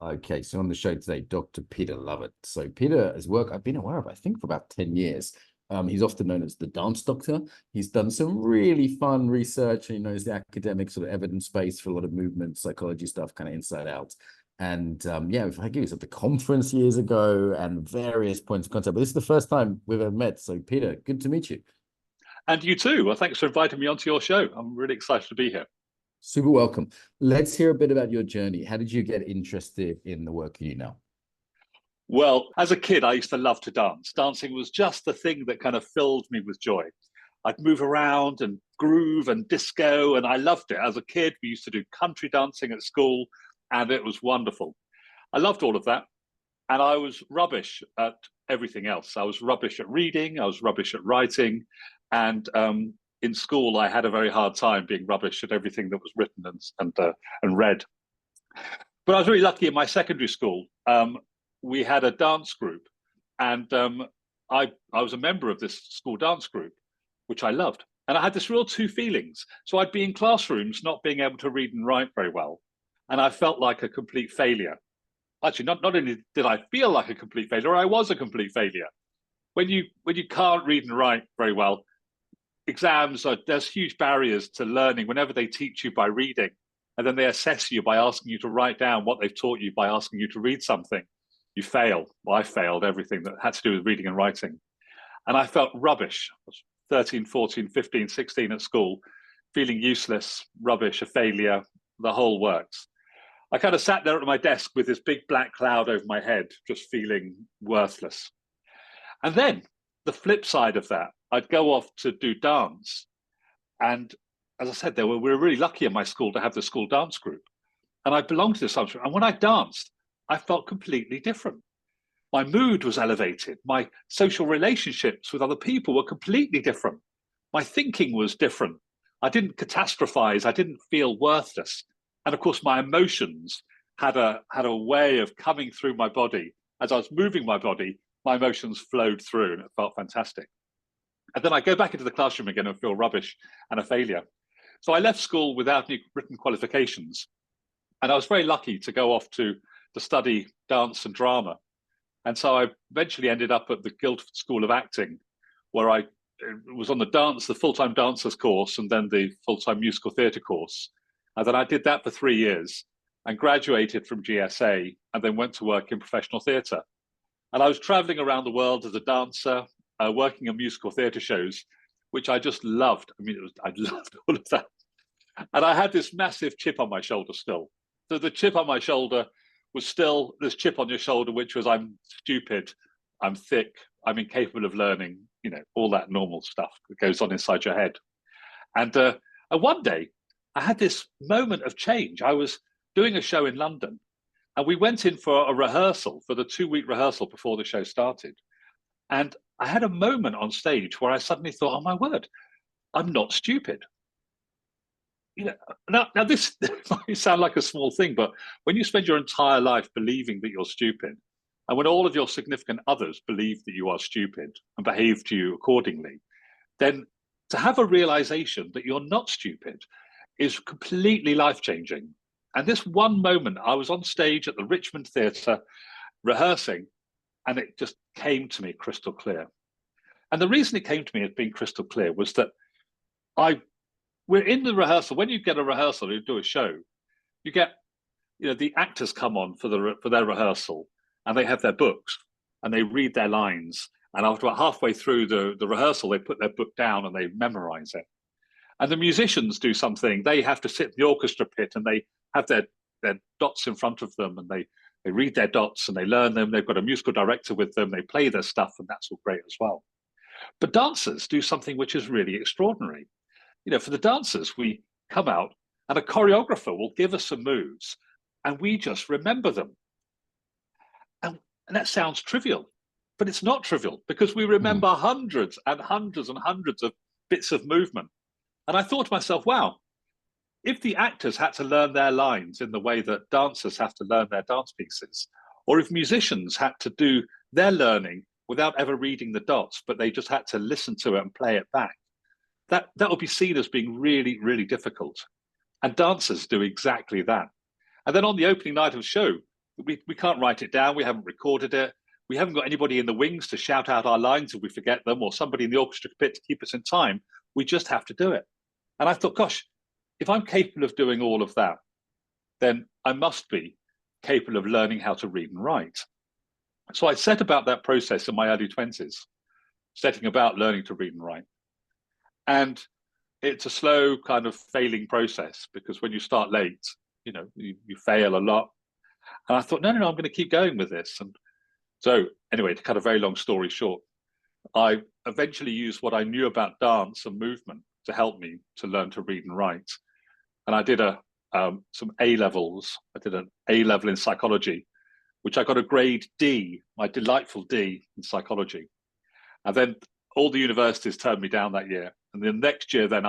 Okay, so on the show today, Dr. Peter Lovatt. So Peter's work I've been aware of, I think, for about 10 years. He's often known as the dance doctor. He's done some really fun research. He knows the academic sort of evidence base for a lot of movement, psychology stuff, kind of inside out. And yeah, I gave us at the conference years ago and various points of contact. But this is the first time we've ever met. So Peter, good to meet you. And you too. Well, thanks for inviting me onto your show. I'm really excited to be here. Super welcome. Let's hear a bit about your journey. How did you get interested in the work you do now? Well, as a kid, I used to love to dance. Dancing was just the thing that kind of filled me with joy. I'd move around and groove and disco, and I loved it. As a kid, we used to do country dancing at school, and it was wonderful. I loved all of that. And I was rubbish at everything else. I was rubbish at reading, I was rubbish at writing. And in school, I had a very hard time being rubbish at everything that was written and read. But I was really lucky in my secondary school. We had a dance group, and I was a member of this school dance group, which I loved. And I had this real two feelings. So I'd be in classrooms not being able to read and write very well, and I felt like a complete failure. Actually, not only did I feel like a complete failure, I was a complete failure. When you can't read and write very well, there's huge barriers to learning whenever they teach you by reading, and then they assess you by asking you to write down what they've taught you by asking you to read something. You fail. Well, I failed everything that had to do with reading and writing. And I felt rubbish. I was 13, 14, 15, 16 at school, feeling useless, rubbish, a failure, the whole works. I kind of sat there at my desk with this big black cloud over my head, just feeling worthless. And then the flip side of that, I'd go off to do dance. And as I said, we were really lucky in my school to have the school dance group. And I belonged to this dance group. And when I danced, I felt completely different. My mood was elevated. My social relationships with other people were completely different. My thinking was different. I didn't catastrophize. I didn't feel worthless. And of course, my emotions had a way of coming through my body. As I was moving my body, my emotions flowed through, and it felt fantastic. And then I go back into the classroom again and feel rubbish and a failure. So I left school without any written qualifications. And I was very lucky to go off to study dance and drama. And so I eventually ended up at the Guildford School of Acting, where I was on the full-time dancers course, and then the full-time musical theatre course. And then I did that for 3 years and graduated from GSA, and then went to work in professional theatre. And I was traveling around the world as a dancer, working on musical theatre shows, which I just loved. I mean, I loved all of that. And I had this massive chip on my shoulder still. So the chip on my shoulder was still this chip on your shoulder, which was, I'm stupid, I'm thick, I'm incapable of learning, all that normal stuff that goes on inside your head. And one day, I had this moment of change. I was doing a show in London, and we went in for a rehearsal, for the 2-week rehearsal before the show started. And I had a moment on stage where I suddenly thought, oh my word, I'm not stupid. Now this might sound like a small thing, but when you spend your entire life believing that you're stupid, and when all of your significant others believe that you are stupid and behave to you accordingly, then to have a realization that you're not stupid is completely life-changing. And this one moment, I was on stage at the Richmond Theatre rehearsing, and it just came to me crystal clear. And the reason it came to me as being crystal clear was that we're in the rehearsal. When you get a rehearsal, you do a show, you get, the actors come on for their rehearsal, and they have their books and they read their lines. And after about halfway through the rehearsal, they put their book down and they memorize it. And the musicians do something. They have to sit in the orchestra pit, and they have their dots in front of them, and they read their dots and they learn them. They've got a musical director with them. They play their stuff, and that's all great as well. But dancers do something which is really extraordinary. For the dancers, we come out and a choreographer will give us some moves, and we just remember them. And that sounds trivial, but it's not trivial, because we remember hundreds and hundreds and hundreds of bits of movement. And I thought to myself, wow, if the actors had to learn their lines in the way that dancers have to learn their dance pieces, or if musicians had to do their learning without ever reading the dots, but they just had to listen to it and play it back, that would be seen as being really, really difficult. And dancers do exactly that. And then on the opening night of the show, we can't write it down. We haven't recorded it. We haven't got anybody in the wings to shout out our lines if we forget them, or somebody in the orchestra pit to keep us in time. We just have to do it. And I thought, gosh, if I'm capable of doing all of that, then I must be capable of learning how to read and write. So I set about that process in my early 20s, setting about learning to read and write. And it's a slow kind of failing process, because when you start late, you fail a lot. And I thought, no, I'm going to keep going with this. And so anyway, to cut a very long story short, I eventually used what I knew about dance and movement to help me to learn to read and write. And I did some A-levels. I did an A-level in psychology, which I got a grade D, my delightful D in psychology. And then all the universities turned me down that year. And the next year, then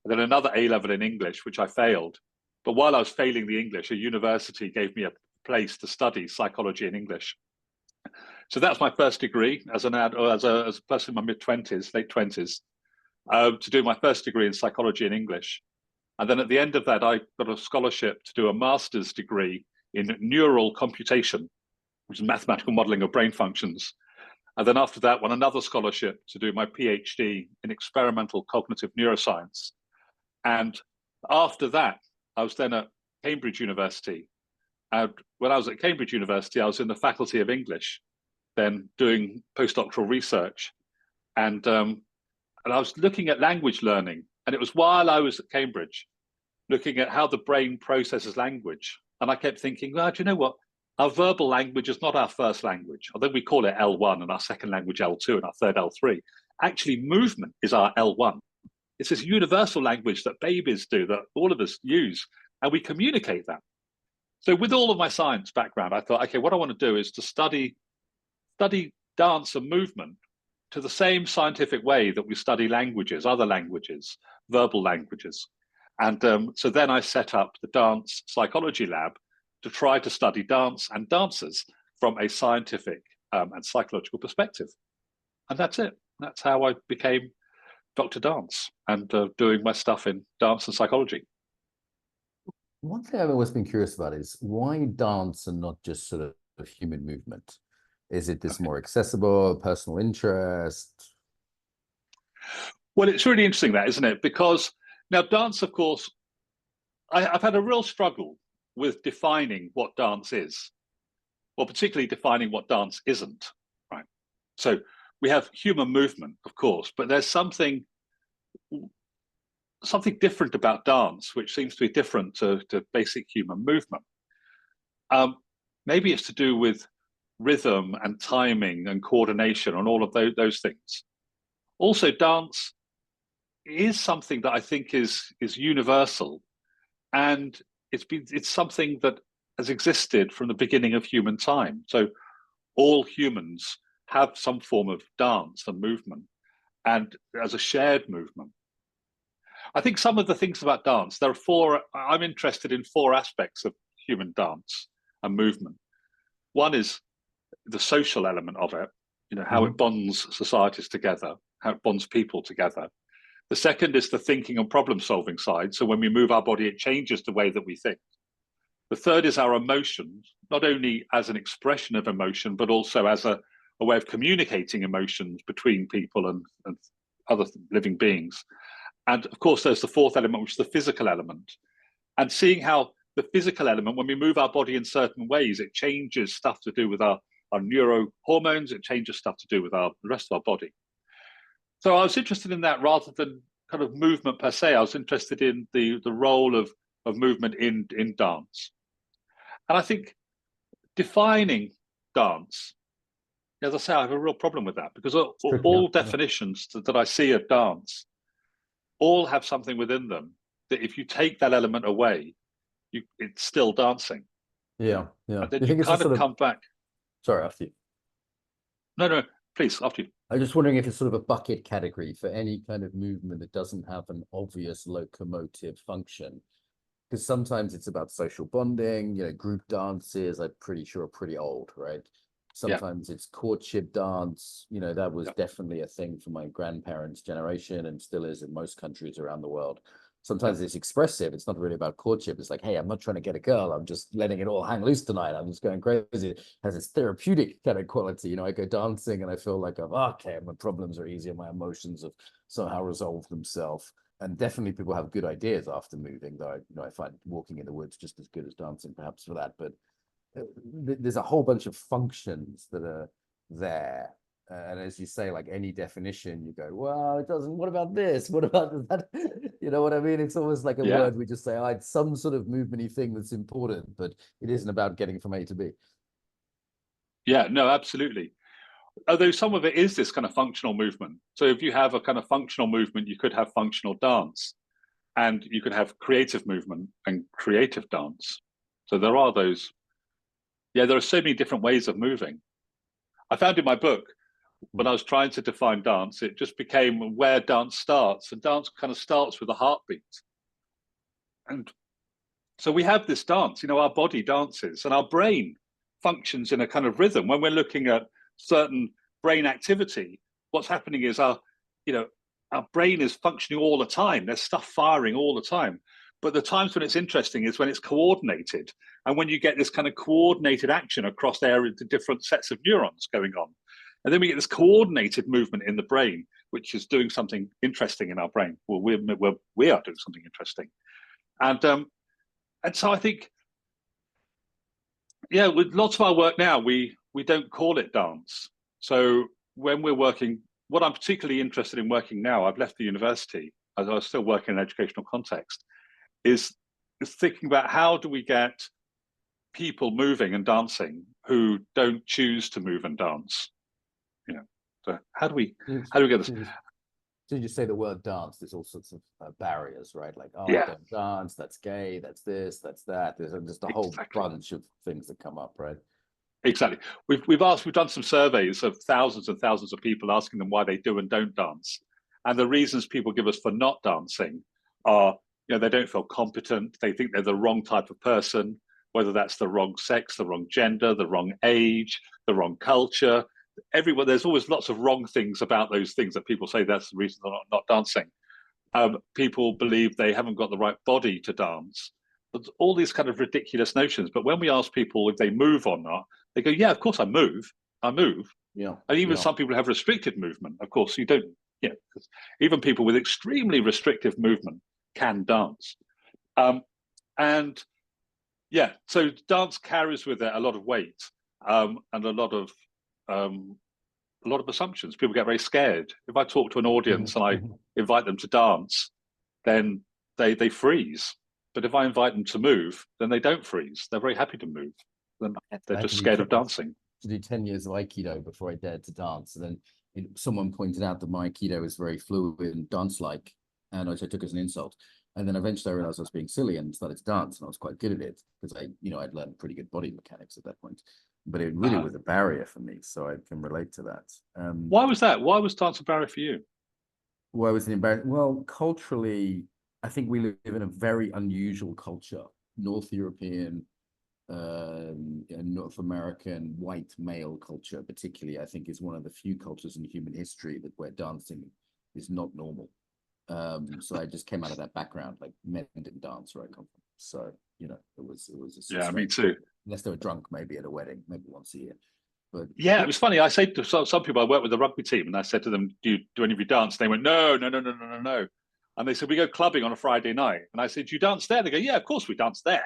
another A-level in English, which I failed. But while I was failing the English, a university gave me a place to study psychology and English. So that's my first degree as a person in my mid-20s, late 20s, to do my first degree in psychology and English. And then at the end of that, I got a scholarship to do a master's degree in neural computation, which is mathematical modeling of brain functions. And then after that, won another scholarship to do my PhD in experimental cognitive neuroscience. And after that, I was then at Cambridge University. And when I was at Cambridge University, I was in the Faculty of English, then doing postdoctoral research. And I was looking at language learning. And it was while I was at Cambridge, looking at how the brain processes language. And I kept thinking, well, do you know what? Our verbal language is not our first language, although we call it L1 and our second language L2 and our third L3. Actually, movement is our L1. It's this universal language that babies do, that all of us use, and we communicate that. So with all of my science background, I thought, okay, what I want to do is to study dance and movement to the same scientific way that we study languages, other languages, verbal languages. And so then I set up the Dance Psychology Lab to try to study dance and dancers from a scientific and psychological perspective. And that's it. That's how I became Dr. Dance and doing my stuff in dance and psychology. One thing I've always been curious about is why dance and not just sort of human movement? Is it this more accessible, personal interest? Well, it's really interesting that, isn't it? Because now dance, of course, I've had a real struggle with defining what dance is, or particularly defining what dance isn't, right? So we have human movement, of course, but there's something different about dance, which seems to be different to basic human movement. Maybe it's to do with rhythm and timing and coordination and all of those things. Also, dance is something that I think is universal, and it's something that has existed from the beginning of human time. So all humans have some form of dance and movement, and as a shared movement. I think some of the things about dance, I'm interested in 4 aspects of human dance and movement. One is the social element of it, how it bonds societies together, how it bonds people together. The second is the thinking and problem solving side. So when we move our body, it changes the way that we think. The third is our emotions, not only as an expression of emotion, but also as a way of communicating emotions between people and other living beings. And of course, there's the fourth element, which is the physical element. And seeing how the physical element, when we move our body in certain ways, it changes stuff to do with our neurohormones, it changes stuff to do with the rest of our body. So I was interested in that rather than kind of movement per se. I was interested in the role of movement in dance. And I think defining dance, as I say, I have a real problem with that, because all definitions that I see of dance all have something within them that if you take that element away, it's still dancing. Yeah. And then you kind of come back. Sorry, after you. No, please, after you. I'm just wondering if it's sort of a bucket category for any kind of movement that doesn't have an obvious locomotive function. Because sometimes it's about social bonding, group dances, I'm pretty sure are pretty old, right? Sometimes it's courtship dance, that was definitely a thing for my grandparents' generation and still is in most countries around the world. sometimes it's expressive. It's not really about courtship. It's like, hey, I'm not trying to get a girl. I'm just letting it all hang loose tonight. I'm just going crazy. It has this therapeutic kind of quality. You know, I go dancing and I feel like, okay, my problems are easier. My emotions have somehow resolved themselves. And definitely people have good ideas after moving, though, I find walking in the woods just as good as dancing, perhaps, for that. But there's a whole bunch of functions that are there. And as you say, like any definition, you go, well, it doesn't, what about this? What about that? You know what I mean? It's almost like a word we just say, oh, it's some sort of movement-y thing that's important, but it isn't about getting from A to B. Yeah, no, absolutely. Although some of it is this kind of functional movement. So if you have a kind of functional movement, you could have functional dance, and you could have creative movement and creative dance. So there are those, there are so many different ways of moving. I found in my book, when I was trying to define dance, it just became where dance starts. And dance kind of starts with a heartbeat. And so we have this dance, our body dances and our brain functions in a kind of rhythm. When we're looking at certain brain activity, what's happening is our brain is functioning all the time. There's stuff firing all the time. But the times when it's interesting is when it's coordinated, and when you get this kind of coordinated action across the different sets of neurons going on. And then we get this coordinated movement in the brain, which is doing something interesting in our brain. Well, we are doing something interesting. And so I think, with lots of our work now, we don't call it dance. So when we're working, what I'm particularly interested in working now, I've left the university, as I was still working in an educational context, is thinking about how do we get people moving and dancing who don't choose to move and dance. So how do we get this? So you say the word dance, there's all sorts of barriers, right? Like, don't dance, that's gay, that's this, that's that. There's just a whole bunch of things that come up, right? Exactly. We've done some surveys of thousands and thousands of people, asking them why they do and don't dance. And the reasons people give us for not dancing are, they don't feel competent. They think they're the wrong type of person, whether that's the wrong sex, the wrong gender, the wrong age, the wrong culture. Everywhere, there's always lots of wrong things about those things that people say that's the reason they're not dancing. People believe they haven't got the right body to dance. But all these kind of ridiculous notions. But when we ask people if they move or not, they go, yeah, of course I move. Yeah. And even some people have restricted movement. Of course, you don't, even people with extremely restrictive movement can dance. So dance carries with it a lot of weight, and a lot of assumptions. People get very scared. If I talk to an audience and I invite them to dance, then they freeze. But if I invite them to move, then they don't freeze. They're very happy to move. Then they're just scared of dancing. To do 10 years of Aikido before I dared to dance. And then someone pointed out that my Aikido is very fluid and dance-like, and I took it as an insult. And then eventually I realized I was being silly and started to dance, and I was quite good at it because I'd learned pretty good body mechanics at that point. But it really was a barrier for me, so I can relate to that. Why was that? Why was dance a barrier for you? Why was it embarrassing? Well, culturally, I think we live in a very unusual culture. North European, North American white male culture, particularly, I think is one of the few cultures in human history where dancing is not normal. So I just came out of that background, like men didn't dance where I come from. So, it was a me too. Unless they were drunk, maybe at a wedding, maybe once a year. But it was funny. I said to some people, I work with the rugby team, and I said to them, do any of you dance? They went, no. And they said, we go clubbing on a Friday night. And I said, do you dance there? They go, yeah, of course we dance there.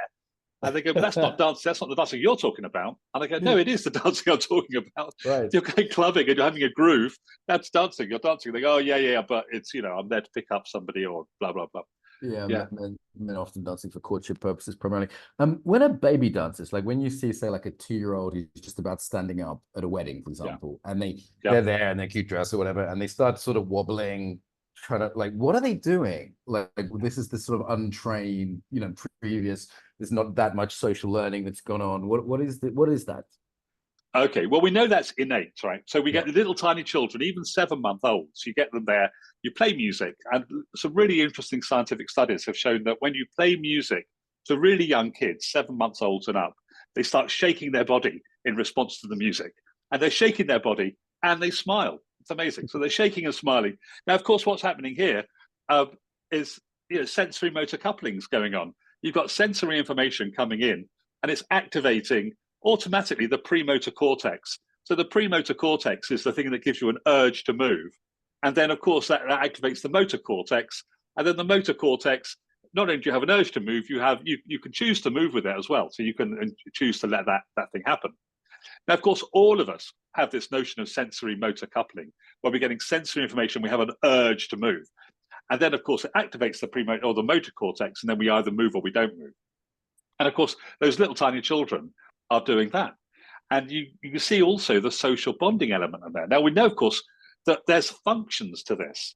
And they go, but that's not dance. That's not the dancing you're talking about. And I go, no, it is the dancing I'm talking about. Right. You're going clubbing and you're having a groove. That's dancing. You're dancing. They go, oh, yeah. But it's, I'm there to pick up somebody or blah, blah, blah. Yeah. Men often dancing for courtship purposes primarily. When a baby dances, like when you see, say, like a 2-year-old who's just about standing up at a wedding, for example, and they're there in their cute dress or whatever, and they start sort of wobbling, trying to, like, what are they doing? Like this is the sort of untrained, previous, there's not that much social learning that's gone on. What is that? Okay, well, we know that's innate, right? So we get the little tiny children, even 7-month-olds, you get them there, you play music, and some really interesting scientific studies have shown that when you play music to really young kids, 7-month-olds and up, they start shaking their body in response to the music. And they're shaking their body and they smile. It's amazing. So they're shaking and smiling. Now, of course, what's happening here is sensory motor couplings going on. You've got sensory information coming in, and it's activating automatically the premotor cortex. So the premotor cortex is the thing that gives you an urge to move. And then, of course, that activates the motor cortex. And then the motor cortex, not only do you have an urge to move, you can choose to move with it as well. So you can choose to let that thing happen. Now, of course, all of us have this notion of sensory motor coupling, where we're getting sensory information, we have an urge to move. And then, of course, it activates the premotor or the motor cortex, and then we either move or we don't move. And of course, those little tiny children are doing that. And you can see also the social bonding element in there. Now, we know, of course, that there's functions to this.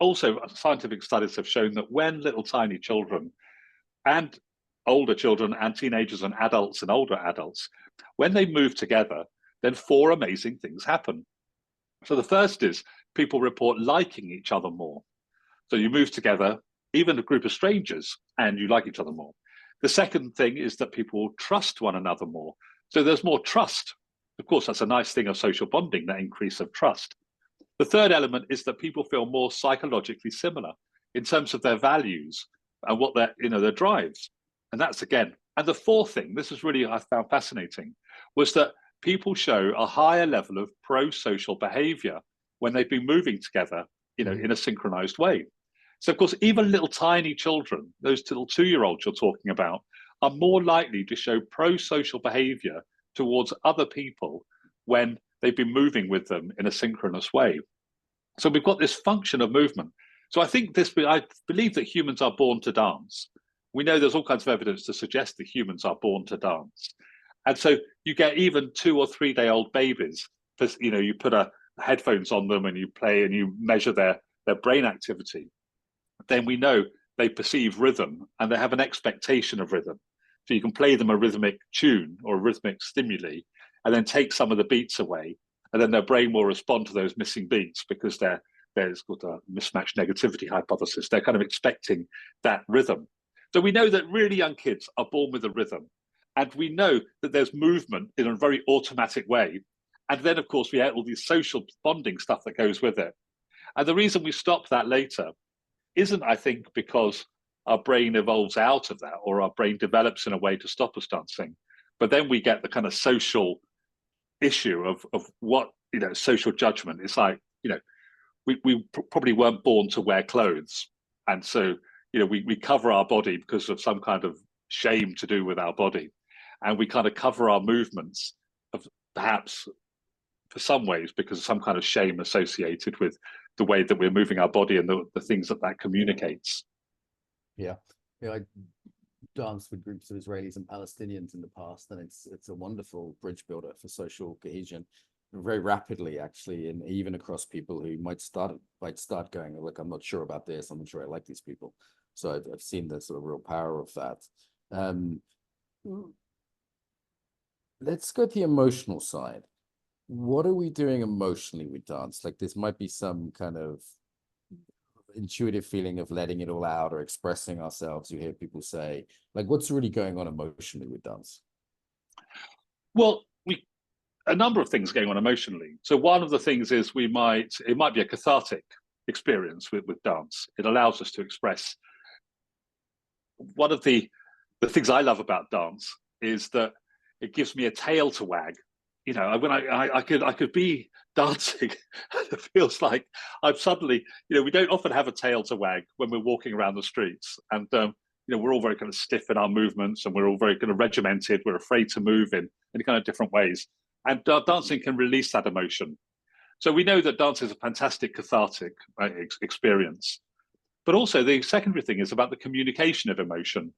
Also, scientific studies have shown that when little tiny children and older children and teenagers and adults and older adults, when they move together, then 4 amazing things happen. So the first is people report liking each other more. So you move together, even a group of strangers, and you like each other more. The second thing is that people trust one another more. So there's more trust. Of course, that's a nice thing of social bonding, that increase of trust. The third element is that people feel more psychologically similar in terms of their values and what their drives. And that's again. And the fourth thing, this is really I found fascinating, was that people show a higher level of pro-social behavior when they've been moving together, in a synchronized way. So, of course, even little tiny children, those little 2-year-olds you're talking about, are more likely to show pro-social behavior towards other people when they've been moving with them in a synchronous way. So we've got this function of movement. So I believe that humans are born to dance. We know there's all kinds of evidence to suggest that humans are born to dance. And so you get even 2 or 3-day-old babies, you put headphones on them and you play and you measure their brain activity. Then we know they perceive rhythm and they have an expectation of rhythm. So you can play them a rhythmic tune or a rhythmic stimuli and then take some of the beats away, and then their brain will respond to those missing beats because there's called a mismatch negativity hypothesis. They're kind of expecting that rhythm. So we know that really young kids are born with a rhythm, and we know that there's movement in a very automatic way. And then, of course, we have all these social bonding stuff that goes with it. And the reason we stop that later isn't, I think, because our brain evolves out of that or our brain develops in a way to stop us dancing. But then we get the kind of social issue of what, social judgment. It's like, we probably weren't born to wear clothes. And so, we cover our body because of some kind of shame to do with our body. And we kind of cover our movements of perhaps for some ways because of some kind of shame associated with the way that we're moving our body and the things that communicates. Yeah. I danced with groups of Israelis and Palestinians in the past, and it's a wonderful bridge builder for social cohesion very rapidly, actually, and even across people who might start going, look, I'm not sure about this, I'm not sure I like these people. So I've seen the sort of real power of that. Let's go to the emotional side. What are we doing emotionally with dance? Like, this might be some kind of intuitive feeling of letting it all out or expressing ourselves. You hear people say, like, what's really going on emotionally with dance? Well, a number of things going on emotionally. So one of the things is it might be a cathartic experience with dance. It allows us to express. One of the things I love about dance is that it gives me a tail to wag. When I could be dancing, it feels like I'm suddenly, we don't often have a tail to wag when we're walking around the streets, and we're all very kind of stiff in our movements, and we're all very kind of regimented. We're afraid to move in kind of different ways, and dancing can release that emotion. So we know that dance is a fantastic cathartic experience, but also the secondary thing is about the communication of emotion.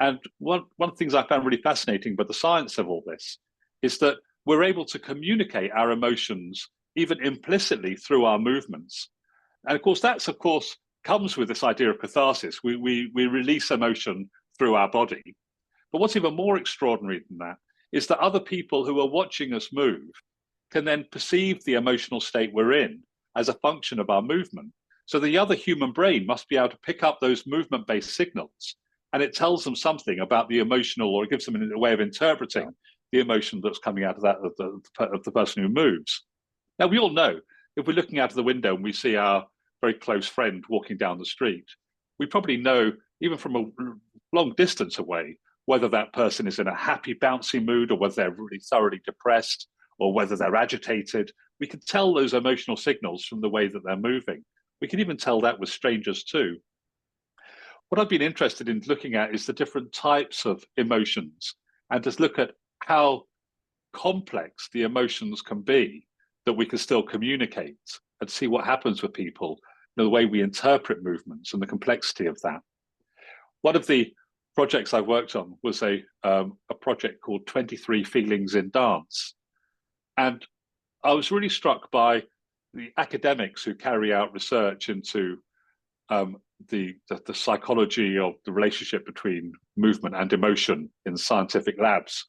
And one of the things I found really fascinating about the science of all this is that we're able to communicate our emotions even implicitly through our movements. And of course, comes with this idea of catharsis. We release emotion through our body. But what's even more extraordinary than that is that other people who are watching us move can then perceive the emotional state we're in as a function of our movement. So the other human brain must be able to pick up those movement-based signals, and it tells them something about the emotional, or it gives them a way of interpreting the emotion that's coming out of that of the person who moves. Now, we all know if we're looking out of the window and we see our very close friend walking down the street, we probably know, even from a long distance away, whether that person is in a happy, bouncy mood, or whether they're really thoroughly depressed, or whether they're agitated. We can tell those emotional signals from the way that they're moving. We can even tell that with strangers too. What I've been interested in looking at is the different types of emotions, and just look at how complex the emotions can be that we can still communicate, and see what happens with people, the way we interpret movements and the complexity of that. One of the projects I worked on was a project called 23 Feelings in Dance. And I was really struck by the academics who carry out research into the psychology of the relationship between movement and emotion in scientific labs.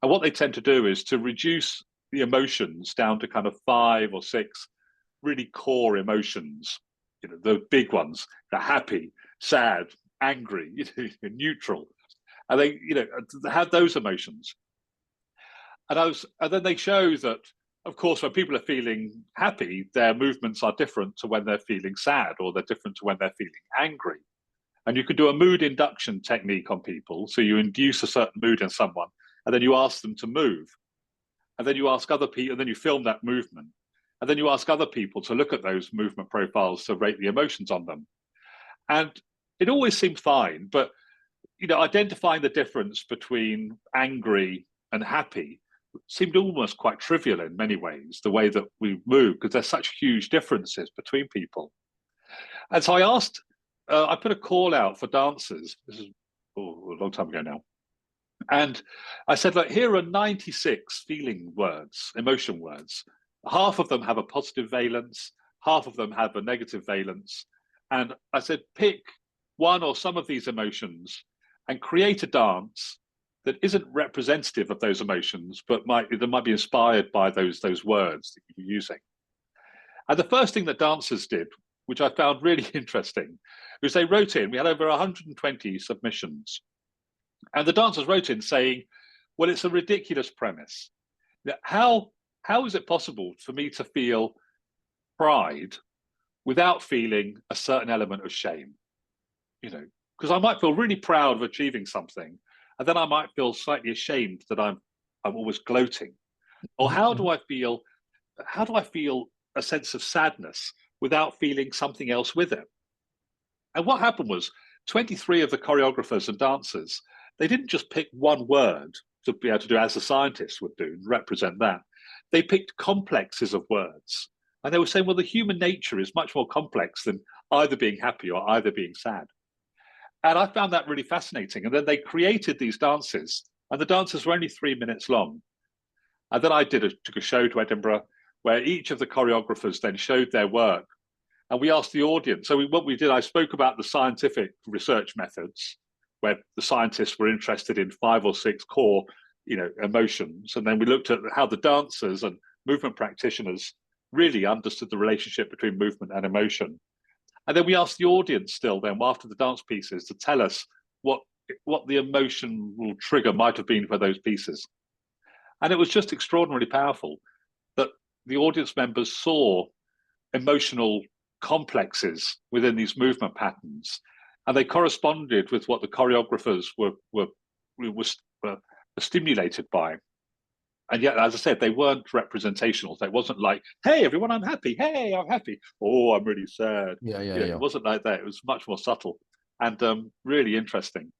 And what they tend to do is to reduce the emotions down to kind of 5 or 6 really core emotions, the big ones, the happy, sad, angry, neutral. And they, have those emotions. And then they show that, of course, when people are feeling happy, their movements are different to when they're feeling sad, or they're different to when they're feeling angry. And you could do a mood induction technique on people. So you induce a certain mood in someone, and then you ask them to move. And then you ask other people, and then you film that movement. And then you ask other people to look at those movement profiles to rate the emotions on them. And it always seemed fine, but identifying the difference between angry and happy seemed almost quite trivial in many ways, the way that we move, because there's such huge differences between people. And so I put a call out for dancers. This is a long time ago now. And I said, look, here are 96 feeling words, emotion words. Half of them have a positive valence, half of them have a negative valence. And I said, pick one or some of these emotions and create a dance that isn't representative of those emotions, but that might be inspired by those words that you're using. And the first thing that dancers did, which I found really interesting, was they wrote in, we had over 120 submissions. And the dancers wrote in saying, well, it's a ridiculous premise. How is it possible for me to feel pride without feeling a certain element of shame? Because I might feel really proud of achieving something, and then I might feel slightly ashamed that I'm always gloating. Or how do I feel a sense of sadness without feeling something else with it? And what happened was 23 of the choreographers and dancers, they didn't just pick one word to be able to do as a scientist would do, represent that. They picked complexes of words. And they were saying, well, the human nature is much more complex than either being happy or either being sad. And I found that really fascinating. And then they created these dances, and the dances were only 3 minutes long. And then I took a show to Edinburgh where each of the choreographers then showed their work. And we asked the audience. So what we did, I spoke about the scientific research methods, where the scientists were interested in 5 or 6 core, emotions. And then we looked at how the dancers and movement practitioners really understood the relationship between movement and emotion. And then we asked the audience still then, after the dance pieces, to tell us what the emotional trigger might have been for those pieces. And it was just extraordinarily powerful that the audience members saw emotional complexes within these movement patterns, and they corresponded with what the choreographers were stimulated by. And yet, as I said, they weren't representational. It wasn't like, hey, everyone, I'm happy. Hey, I'm happy. Oh, I'm really sad. Yeah. It wasn't like that. It was much more subtle and really interesting.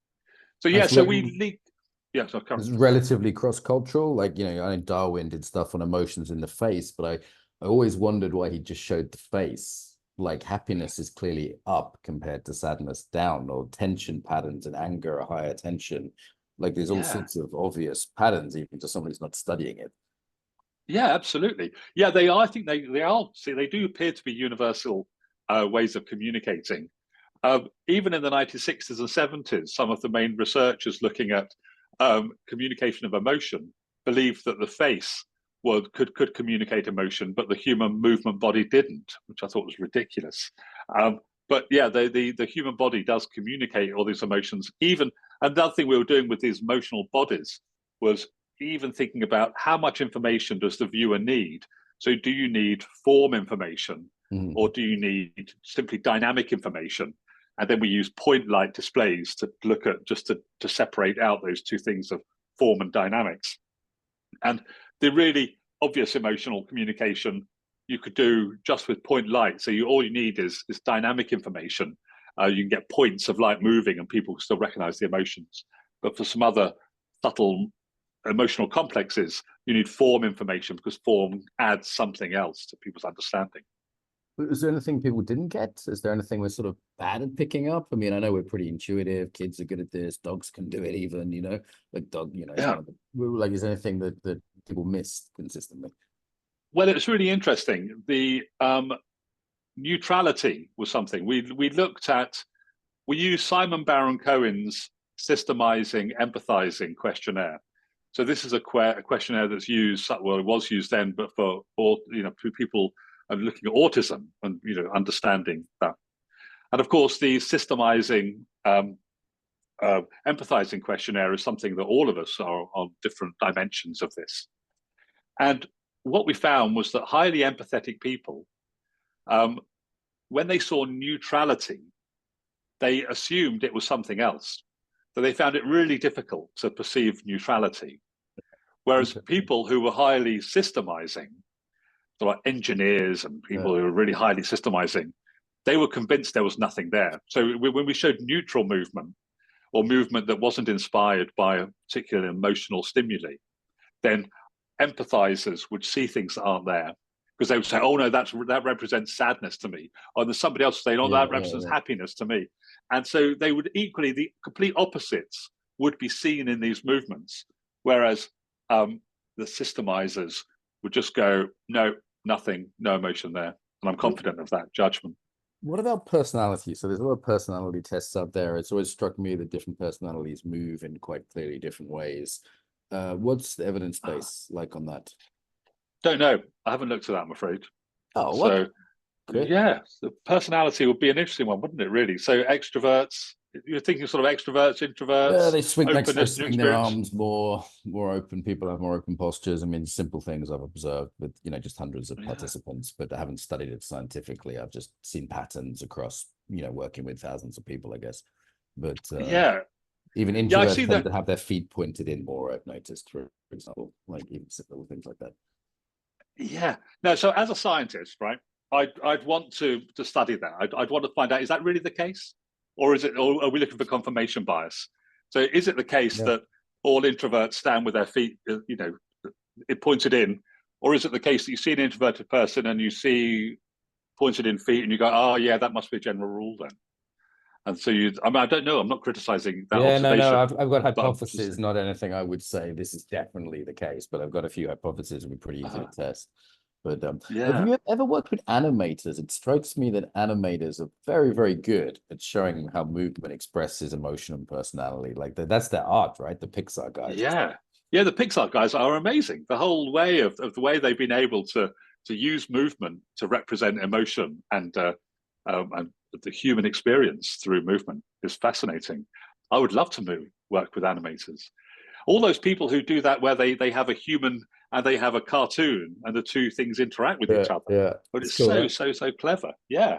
So, it's relatively cross-cultural. Like, I know Darwin did stuff on emotions in the face, but I always wondered why he just showed the face. Like, happiness is clearly up compared to sadness down, or tension patterns and anger are higher tension. Like, there's all sorts of obvious patterns, even to someone who's not studying it. Yeah, absolutely. Yeah, they are. I think they are. See, they do appear to be universal ways of communicating. Even in the 1960s and 70s, some of the main researchers looking at communication of emotion believed that the face could communicate emotion, but the human movement body didn't, which I thought was ridiculous. But yeah, the human body does communicate all these emotions. Even another thing we were doing with these emotional bodies was even thinking about how much information does the viewer need. So do you need form information, or do you need simply dynamic information? And then we use point light displays to look at, just to separate out those two things of form and dynamics. And the really obvious emotional communication you could do just with point light. So all you need is dynamic information. You can get points of light moving and people still recognize the emotions. But for some other subtle emotional complexes, you need form information, because form adds something else to people's understanding. Is there anything people didn't get? Is there anything we're sort of bad at picking up? I mean, I know we're pretty intuitive. Kids are good at this. Dogs can do it even, like dog, Yeah. Like, is there anything that people miss consistently? Well, it's really interesting. The neutrality was something we looked at. We used Simon Baron-Cohen's systemizing, empathizing questionnaire. So this is a questionnaire that's used, well, it was used then, but for all, people looking at autism and, understanding that. And of course, the systemizing, empathizing questionnaire is something that all of us are on different dimensions of this. And what we found was that highly empathetic people, when they saw neutrality, they assumed it was something else. So they found it really difficult to perceive neutrality. Whereas people who were highly systemizing, so like engineers and people who were really highly systemizing, they were convinced there was nothing there. So when we showed neutral movement, or movement that wasn't inspired by a particular emotional stimuli, then empathizers would see things that aren't there, because they would say, oh no, that represents sadness to me. Or there's somebody else saying, oh, that represents happiness to me. And so they would equally, the complete opposites would be seen in these movements. Whereas the systemizers would just go, no, nothing, no emotion there. And I'm confident of that judgment. What about personality? So there's a lot of personality tests out there. It's always struck me that different personalities move in quite clearly different ways. What's the evidence base like on that? Don't know. I haven't looked at that, I'm afraid. Oh, what? So, yeah, the personality would be an interesting one, wouldn't it, really? So extroverts, you're thinking sort of extroverts, introverts. Yeah, they swing their arms more open. People have more open postures. I mean, simple things I've observed with, just hundreds of participants, but I haven't studied it scientifically. I've just seen patterns across, working with thousands of people, I guess. But even introverts tend to have their feet pointed in more, I've noticed, for example, like even simple things like that. Yeah. No, so as a scientist, right, I'd want to study that. I'd want to find out, is that really the case? Or are we looking for confirmation bias? So is it the case that all introverts stand with their feet, it pointed in? Or is it the case that you see an introverted person and you see pointed in feet and you go, oh yeah, that must be a general rule then? And so I don't know, I'm not criticizing that observation. No, I've got hypotheses, not anything I would say this is definitely the case, but I've got a few hypotheses that would be pretty easy to test. But have you ever worked with animators? It strikes me that animators are very, very good at showing how movement expresses emotion and personality. Like that's their art, right? The Pixar guys. Yeah, the Pixar guys are amazing. The whole way of the way they've been able to use movement to represent emotion and the human experience through movement is fascinating. I would love to work with animators. All those people who do that where they have a human and they have a cartoon and the two things interact with each other. Yeah, but it's cool, so clever. Yeah.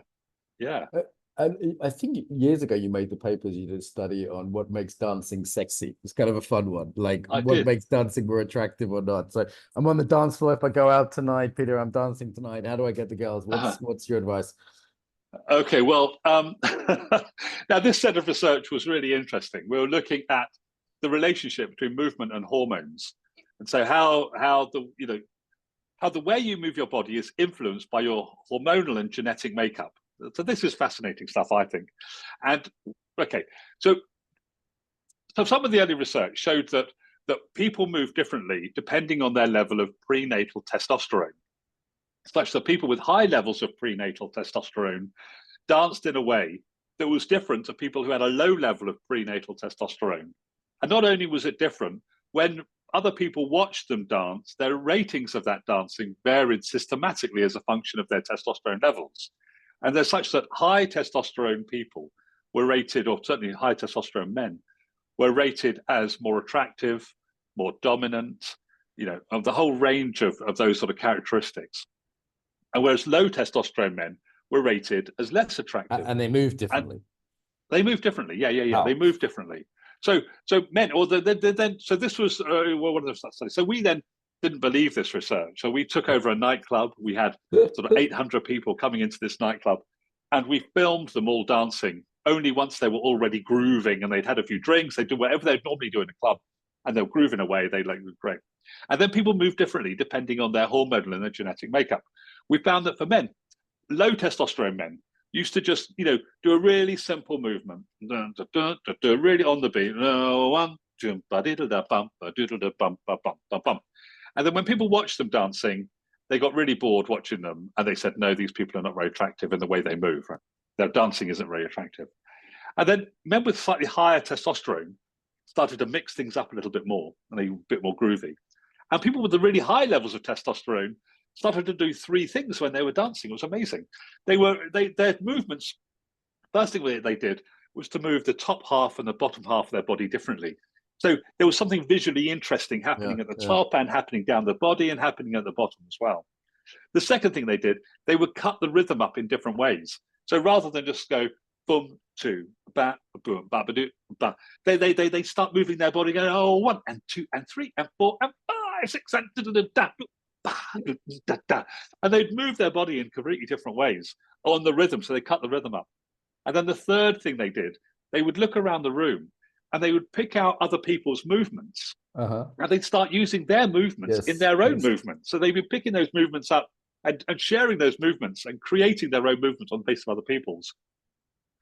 And I think years ago you made the papers, you did a study on what makes dancing sexy. It's kind of a fun one, like what makes dancing more attractive or not. So I'm on the dance floor. If I go out tonight, Peter, I'm dancing tonight. How do I get the girls? What's your advice? Okay, well, now this set of research was really interesting. We were looking at the relationship between movement and hormones, and so how the way you move your body is influenced by your hormonal and genetic makeup. So this is fascinating stuff, I think. And okay, so some of the early research showed that people move differently depending on their level of prenatal testosterone, such that people with high levels of prenatal testosterone danced in a way that was different to people who had a low level of prenatal testosterone. And not only was it different, when other people watched them dance, their ratings of that dancing varied systematically as a function of their testosterone levels. And they're such that high testosterone people were rated, or certainly high testosterone men, were rated as more attractive, more dominant, of the whole range of those sort of characteristics. And whereas low testosterone men were rated as less attractive. And they move differently. They move differently. Yeah. They How? move differently. So men, or then, so this was one of the studies. So we then didn't believe this research. So we took over a nightclub. We had sort of 800 people coming into this nightclub, and we filmed them all dancing. Only once they were already grooving and they'd had a few drinks, they'd do whatever they'd normally do in a club, and they were grooving away. They like great. And then people move differently depending on their hormonal and their genetic makeup. We found that for men, low testosterone men used to just, do a really simple movement, really on the beat. And then when people watched them dancing, they got really bored watching them, and they said, no, these people are not very attractive in the way they move. Right? Their dancing isn't very attractive. And then men with slightly higher testosterone started to mix things up a little bit more, and they were a bit more groovy. And people with the really high levels of testosterone started to do three things when they were dancing. It was amazing. Their movements, first thing they did was to move the top half and the bottom half of their body differently. So there was something visually interesting happening at the top and happening down the body and happening at the bottom as well. The second thing they did, they would cut the rhythm up in different ways. So rather than just go boom, two, ba, boom, ba, ba, do, ba, they start moving their body, going, oh, 1 and 2 and 3 and 4 and 5, 6 and da, da, da, and they'd move their body in completely different ways on the rhythm. So they cut the rhythm up. And then the third thing they did, they would look around the room and they would pick out other people's movements, and they'd start using their movements in their own movements. So they'd be picking those movements up and sharing those movements and creating their own movements on the basis of other people's.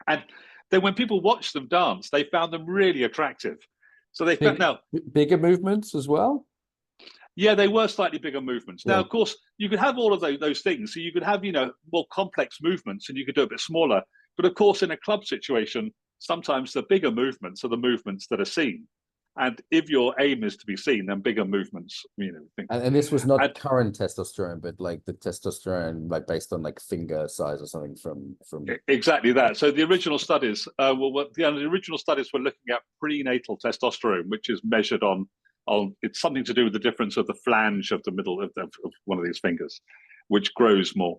And then when people watched them dance, they found them really attractive. So they found now bigger movements as well. Yeah, they were slightly bigger movements. Now, of course, you could have all of those things. So you could have, more complex movements, and you could do it a bit smaller. But of course, in a club situation, sometimes the bigger movements are the movements that are seen. And if your aim is to be seen, then bigger movements, And this was not current testosterone, but like the testosterone, like based on like finger size or something from. Exactly that. So the original studies, the original studies were looking at prenatal testosterone, which is measured on it's something to do with the difference of the flange of the middle of one of these fingers, which grows more.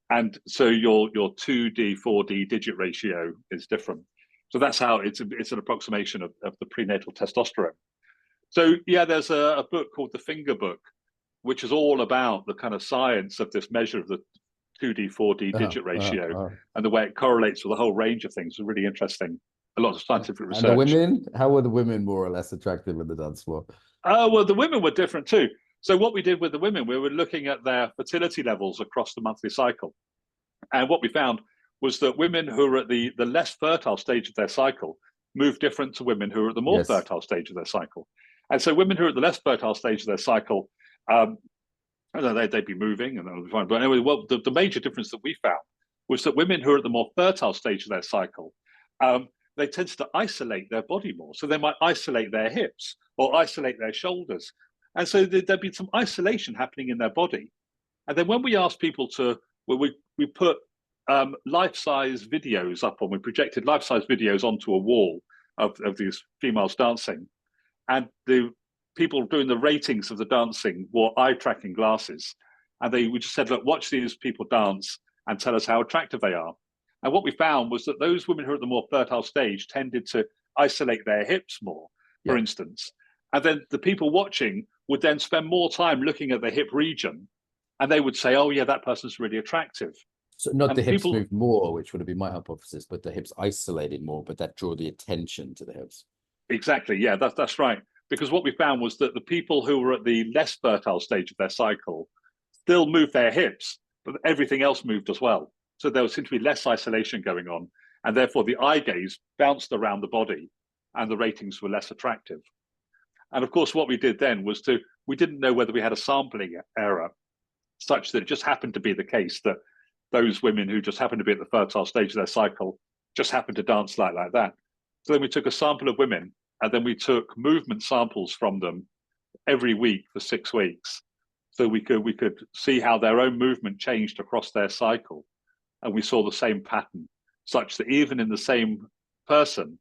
And so your 2D, 4D digit ratio is different. So that's how it's an approximation of the prenatal testosterone. So yeah, there's a book called The Finger Book, which is all about the kind of science of this measure of the 2D, 4D digit ratio and the way it correlates with a whole range of things. It's really interesting. A lot of scientific research. And the women, how were the women more or less attractive in the dance floor? Well, the women were different too. So what we did with the women, we were looking at their fertility levels across the monthly cycle. And what we found was that women who are at the less fertile stage of their cycle move different to women who are at the more fertile stage of their cycle. And so women who are at the less fertile stage of their cycle, they'd be moving and they'll be fine. But anyway, well, the major difference that we found was that women who are at the more fertile stage of their cycle, they tend to isolate their body more. So they might isolate their hips or isolate their shoulders. And so there'd be some isolation happening in their body. And then when we asked people we put life-size videos up on, we projected life-size videos onto a wall of these females dancing. And the people doing the ratings of the dancing wore eye-tracking glasses. And we just said, look, watch these people dance and tell us how attractive they are. And what we found was that those women who are at the more fertile stage tended to isolate their hips more, for instance. And then the people watching would then spend more time looking at the hip region, and they would say, oh, yeah, that person's really attractive. So not the hips move more, which would have been my hypothesis, but the hips isolated more, but that drew the attention to the hips. Exactly, yeah, that's right. Because what we found was that the people who were at the less fertile stage of their cycle still moved their hips, but everything else moved as well. So there seemed to be less isolation going on, and therefore the eye gaze bounced around the body and the ratings were less attractive. And of course, what we did then was we didn't know whether we had a sampling error such that it just happened to be the case that those women who just happened to be at the fertile stage of their cycle just happened to dance like that. So then we took a sample of women, and then we took movement samples from them every week for 6 weeks. So we could see how their own movement changed across their cycle. And we saw the same pattern, such that even in the same person,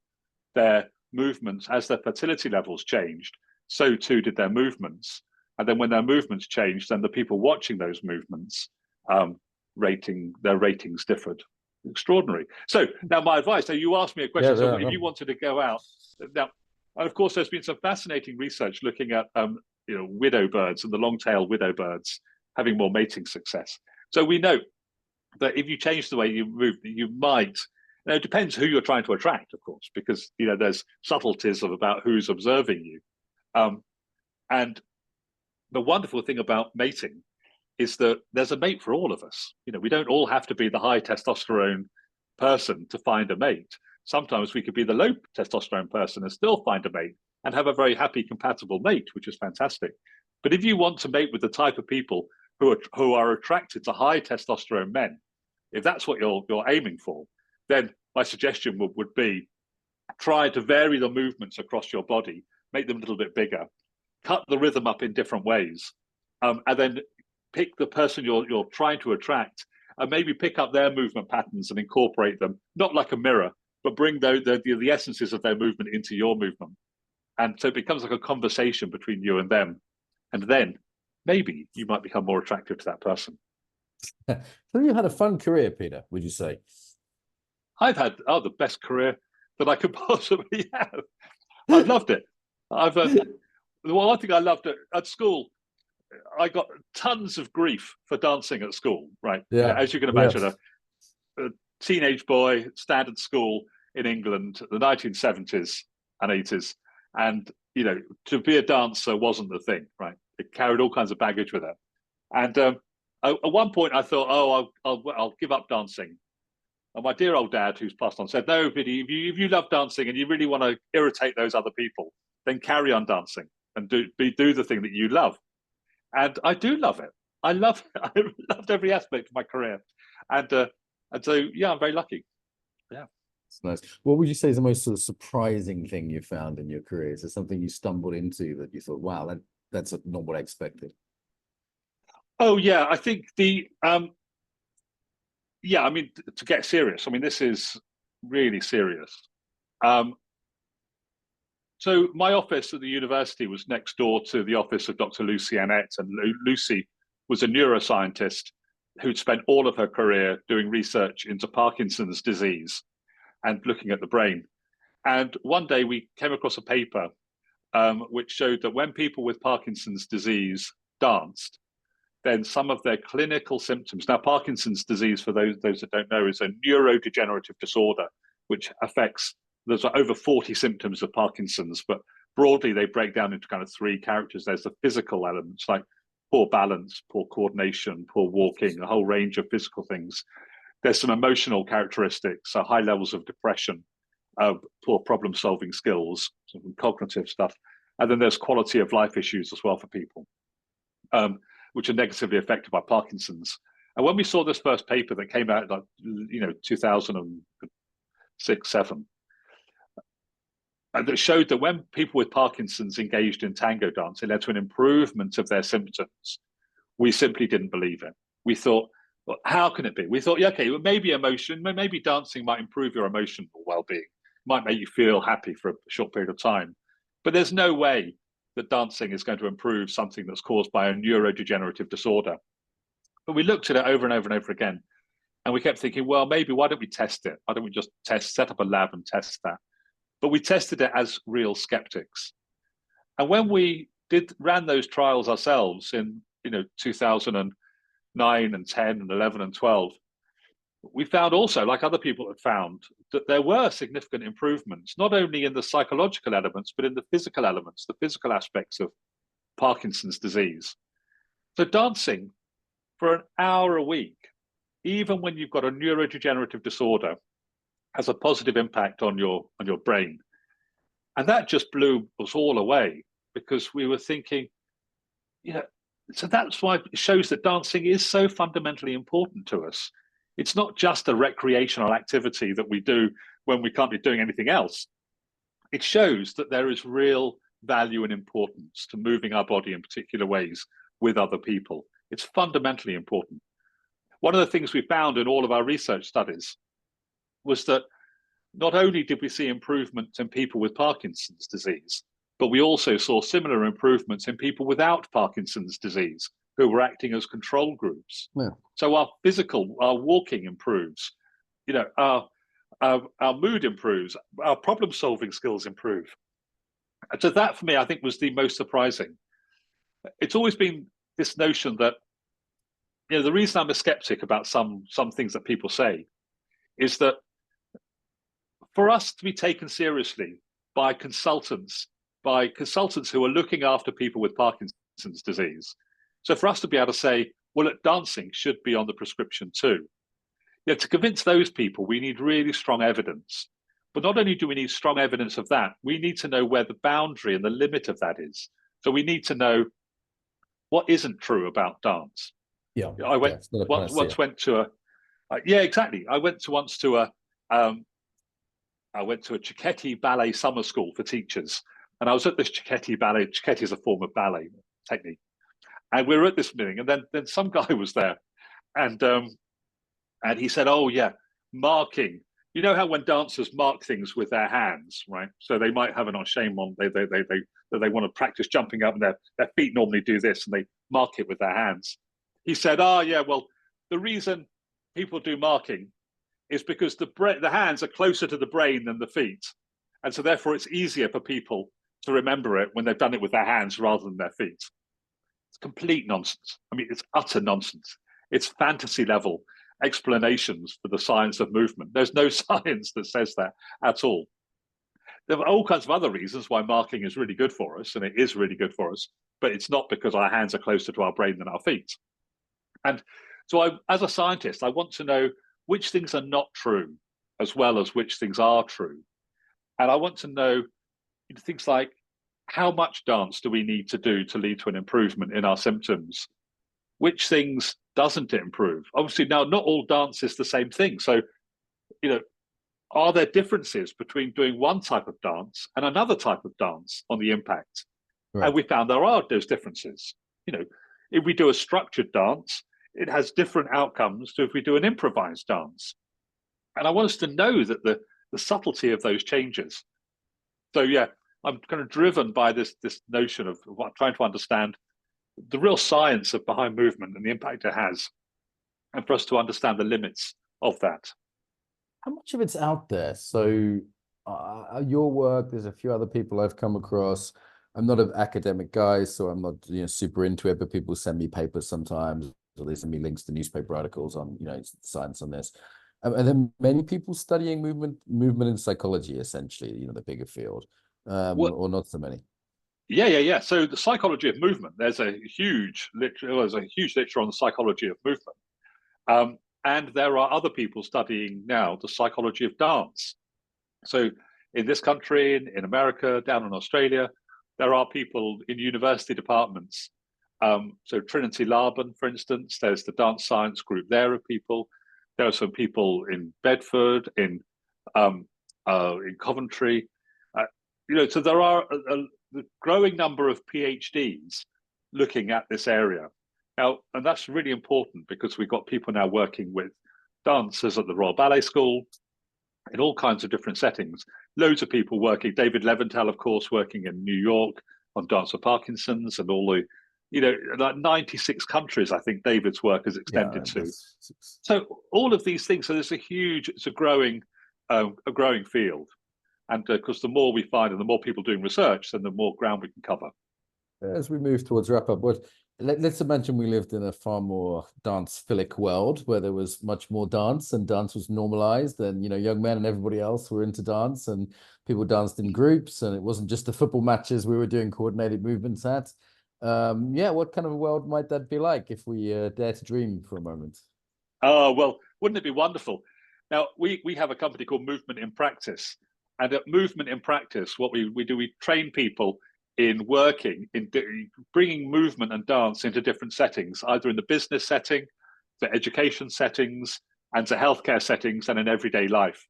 their movements, as their fertility levels changed, so too did their movements. And then when their movements changed, then the people watching those movements, their ratings differed. Extraordinary. So now my advice, so you asked me a question, so if no. you wanted to go out, now, and of course, there's been some fascinating research looking at widow birds and the long-tailed widow birds having more mating success. So we know that if you change the way you move, you might, it depends who you're trying to attract, of course, because there's subtleties about who's observing you. And the wonderful thing about mating is that there's a mate for all of us. We don't all have to be the high testosterone person to find a mate. Sometimes we could be the low testosterone person and still find a mate and have a very happy, compatible mate, which is fantastic. But if you want to mate with the type of people who are attracted to high testosterone men, if that's what you're aiming for, then my suggestion would be try to vary the movements across your body, make them a little bit bigger, cut the rhythm up in different ways, and then pick the person you're trying to attract and maybe pick up their movement patterns and incorporate them, not like a mirror, but bring the essences of their movement into your movement. And so it becomes like a conversation between you and them. And then maybe you might become more attractive to that person. So you had a fun career, Peter, would you say? I've had the best career that I could possibly have. I've loved it. The one thing I loved at school, I got tons of grief for dancing at school, right? Yeah. As you can imagine, a teenage boy, standard school in England, the 1970s and 80s. And, to be a dancer wasn't the thing, right? It carried all kinds of baggage with it. And at one point I thought, I'll give up dancing. And my dear old dad, who's passed on, said, no, Biddy, if you love dancing and you really want to irritate those other people, then carry on dancing and do the thing that you love. And I do love it. I loved every aspect of my career. And so, yeah, I'm very lucky. Yeah. It's nice. What would you say is the most sort of surprising thing you found in your career? Is there something you stumbled into that you thought, wow, that's not what I expected? Oh, yeah. I think to get serious, this is really serious. So my office at the university was next door to the office of Dr. Lucy Innate, and Lucy was a neuroscientist who'd spent all of her career doing research into Parkinson's disease and looking at the brain. And one day we came across a paper which showed that when people with Parkinson's disease danced, then some of their clinical symptoms. Now, Parkinson's disease, for those that don't know, is a neurodegenerative disorder which affects. There's over 40 symptoms of Parkinson's, but broadly they break down into kind of three characters. There's the physical elements like poor balance, poor coordination, poor walking, a whole range of physical things. There's some emotional characteristics, so high levels of depression, poor problem-solving skills, some cognitive stuff. And then there's quality of life issues as well for people, which are negatively affected by Parkinson's. And when we saw this first paper that came out, 2006, 2007, that showed that when people with Parkinson's engaged in tango dance, it led to an improvement of their symptoms. We simply didn't believe it. We thought, well, how can it be? We thought, yeah, okay, well, maybe dancing might improve your emotional well-being, might make you feel happy for a short period of time. But there's no way that dancing is going to improve something that's caused by a neurodegenerative disorder. But we looked at it over and over and over again. And we kept thinking, well, maybe why don't we test it? Why don't we just set up a lab and test that? But we tested it as real skeptics. And when we ran those trials ourselves in 2009 and 10 and 11 and 12, we found also, like other people had found, that there were significant improvements, not only in the psychological elements, but in the physical elements, the physical aspects of Parkinson's disease. So dancing for an hour a week, even when you've got a neurodegenerative disorder, has a positive impact on your brain. And that just blew us all away, because we were thinking, so that's why it shows that dancing is so fundamentally important to us. It's not just a recreational activity that we do when we can't be doing anything else. It shows that there is real value and importance to moving our body in particular ways with other people. It's fundamentally important. One of the things we found in all of our research studies was that not only did we see improvements in people with Parkinson's disease, but we also saw similar improvements in people without Parkinson's disease who were acting as control groups. Yeah. So our walking improves. our mood improves, our problem solving skills improve. And so that for me, I think, was the most surprising. It's always been this notion that, the reason I'm a skeptic about some things that people say is that for us to be taken seriously by consultants who are looking after people with Parkinson's disease, so for us to be able to say, well, dancing should be on the prescription too. To convince those people, we need really strong evidence. But not only do we need strong evidence of that, we need to know where the boundary and the limit of that is. So we need to know what isn't true about dance. Yeah, I went exactly. I went to a Cecchetti ballet summer school for teachers, and I was at this Cecchetti ballet. Cecchetti is a form of ballet technique, and we were at this meeting, and then some guy was there, and he said, "Oh yeah, marking. You know how when dancers mark things with their hands, right? So they might have an enchaînement on they want to practice jumping up, and their feet normally do this, and they mark it with their hands." He said, "Oh yeah, well, the reason people do marking is because the hands are closer to the brain than the feet, and so therefore it's easier for people to remember it when they've done it with their hands rather than their feet." It's complete nonsense. I mean, it's utter nonsense. It's fantasy level explanations for the science of movement. There's no science that says that at all. There are all kinds of other reasons why marking is really good for us, and it is really good for us, but it's not because our hands are closer to our brain than our feet. And so as a scientist, I want to know which things are not true as well as which things are true. And I want to know things like, how much dance do we need to do to lead to an improvement in our symptoms? Which things doesn't it improve? Obviously, now not all dance is the same thing. So, are there differences between doing one type of dance and another type of dance on the impact? Right. And we found there are those differences. If we do a structured dance, it has different outcomes to if we do an improvised dance. And I want us to know that the subtlety of those changes. So yeah, I'm kind of driven by this notion of trying to understand the real science of behind movement and the impact it has, and for us to understand the limits of that. How much of it's out there? So your work, there's a few other people I've come across. I'm not an academic guy, so I'm not super into it, but people send me papers sometimes, or they send me links to newspaper articles on science on this. And then many people studying movement in psychology, essentially, the bigger field, or not so many. Yeah. So the psychology of movement, there's a huge literature on the psychology of movement. And there are other people studying now the psychology of dance. So in this country, in America, down in Australia, there are people in university departments. So Trinity Laban, for instance, there's the dance science group there of people. There are some people in Bedford, in Coventry. So there are the growing number of PhDs looking at this area. Now, and that's really important because we've got people now working with dancers at the Royal Ballet School in all kinds of different settings. Loads of people working, David Leventhal, of course, working in New York on Dance for Parkinson's, and all the, like 96 countries, I think David's work is extended to. So all of these things, so there's it's a growing field. And because the more we find and the more people doing research, then the more ground we can cover. As we move towards wrap up, let's imagine we lived in a far more dancephillic world where there was much more dance and dance was normalized, and young men and everybody else were into dance and people danced in groups, and it wasn't just the football matches we were doing coordinated movements at. What kind of a world might that be like if we dare to dream for a moment? Oh, well, wouldn't it be wonderful? Now, we have a company called Movement in Practice. And at Movement in Practice, what we do, we train people in bringing movement and dance into different settings, either in the business setting, the education settings, and to healthcare settings, and in everyday life.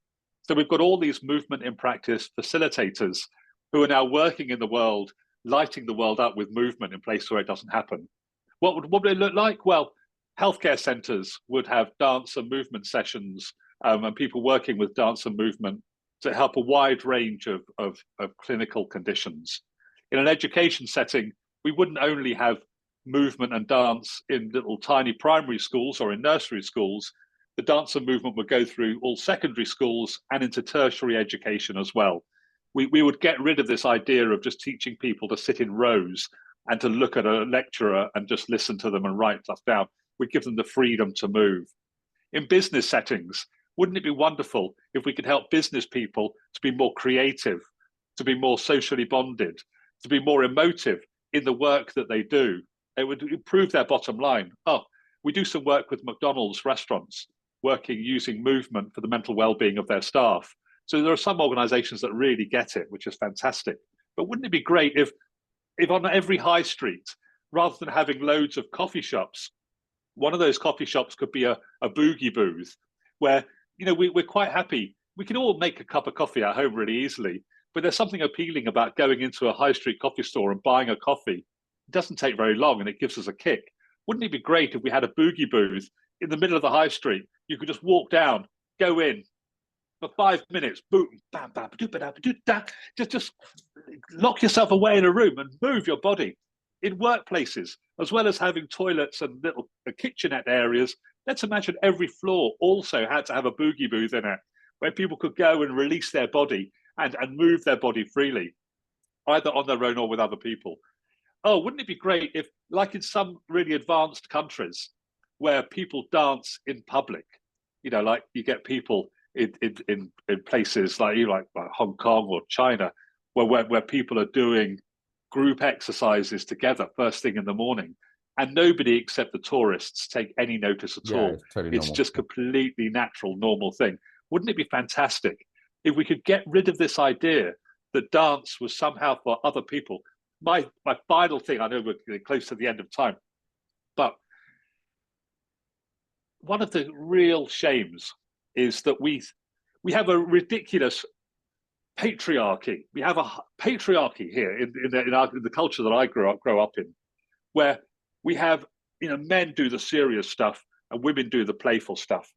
So we've got all these Movement in Practice facilitators who are now working in the world, lighting the world up with movement in places where it doesn't happen. What would it look like? Well, healthcare centers would have dance and movement sessions, and people working with dance and movement to help a wide range of clinical conditions. In an education setting, we wouldn't only have movement and dance in little tiny primary schools or in nursery schools, the dancer movement would go through all secondary schools and into tertiary education as well. We would get rid of this idea of just teaching people to sit in rows and to look at a lecturer and just listen to them and write stuff down. We'd give them the freedom to move. In business settings, wouldn't it be wonderful if we could help business people to be more creative, to be more socially bonded, to be more emotive in the work that they do? It would improve their bottom line. Oh, we do some work with McDonald's restaurants, working using movement for the mental well-being of their staff. So there are some organizations that really get it, which is fantastic. But wouldn't it be great if on every high street, rather than having loads of coffee shops, one of those coffee shops could be a boogie booth where, you know, we're quite happy. We can all make a cup of coffee at home really easily, but there's something appealing about going into a high street coffee store and buying a coffee. It doesn't take very long and it gives us a kick. Wouldn't it be great if we had a boogie booth in the middle of the high street? You could just walk down, go in for 5 minutes, boom, bam, bam, just lock yourself away in a room and move your body. In workplaces, as well as having toilets and little kitchenette areas, let's imagine every floor also had to have a boogie booth in it, where people could go and release their body and move their body freely, either on their own or with other people. Oh, wouldn't it be great if, like in some really advanced countries, where people dance in public, you know, like you get people in places like Hong Kong or China, where people are doing group exercises together first thing in the morning, and nobody except the tourists take any notice at all. It's totally normal. Just completely natural, normal thing. Wouldn't it be fantastic if we could get rid of this idea that dance was somehow for other people? My final thing, I know we're getting close to the end of time, but one of the real shames is that we have a ridiculous patriarchy. We have a patriarchy here in the culture that I grow up in, where we have, you know, men do the serious stuff and women do the playful stuff.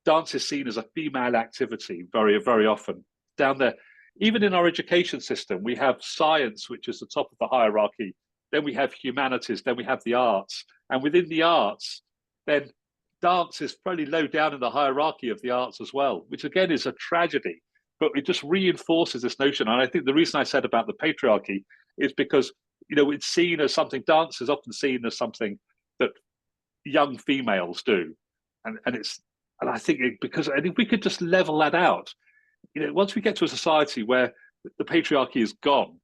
Dance is seen as a female activity very, very often. Down there, even in our education system, we have science, which is the top of the hierarchy. Then we have humanities. Then we have the arts. And within the arts, then dance is fairly low down in the hierarchy of the arts as well, which again is a tragedy. But it just reinforces this notion. And I think the reason I said about the patriarchy is because, you know, it's seen as something, dance is often seen as something that young females do. And I think because if we could just level that out, you know, once we get to a society where the patriarchy is gone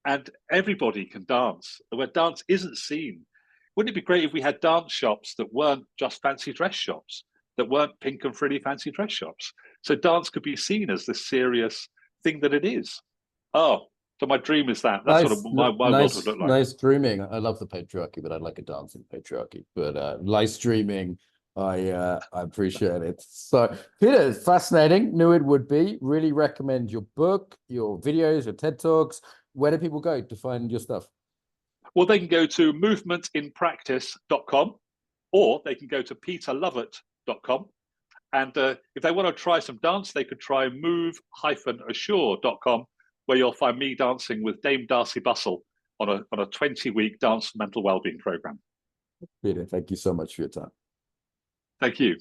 and everybody can dance, where dance isn't seen, wouldn't it be great if we had dance shops that weren't just fancy dress shops, that weren't pink and frilly fancy dress shops? So dance could be seen as this serious thing that it is. Oh, so my dream is that. That's Nice, sort of my nice, world would look like. nice dreaming. I love the patriarchy, but I'd like a dancing patriarchy. But nice dreaming. I appreciate it. So, Peter, it's fascinating. Knew it would be. Really recommend your book, your videos, your TED Talks. Where do people go to find your stuff? Well, they can go to movementinpractice.com, or they can go to peterlovatt.com. And if they want to try some dance, they could try move-assure.com, where you'll find me dancing with Dame Darcy Bussell on a 20-week dance mental wellbeing program. Peter, thank you so much for your time. Thank you.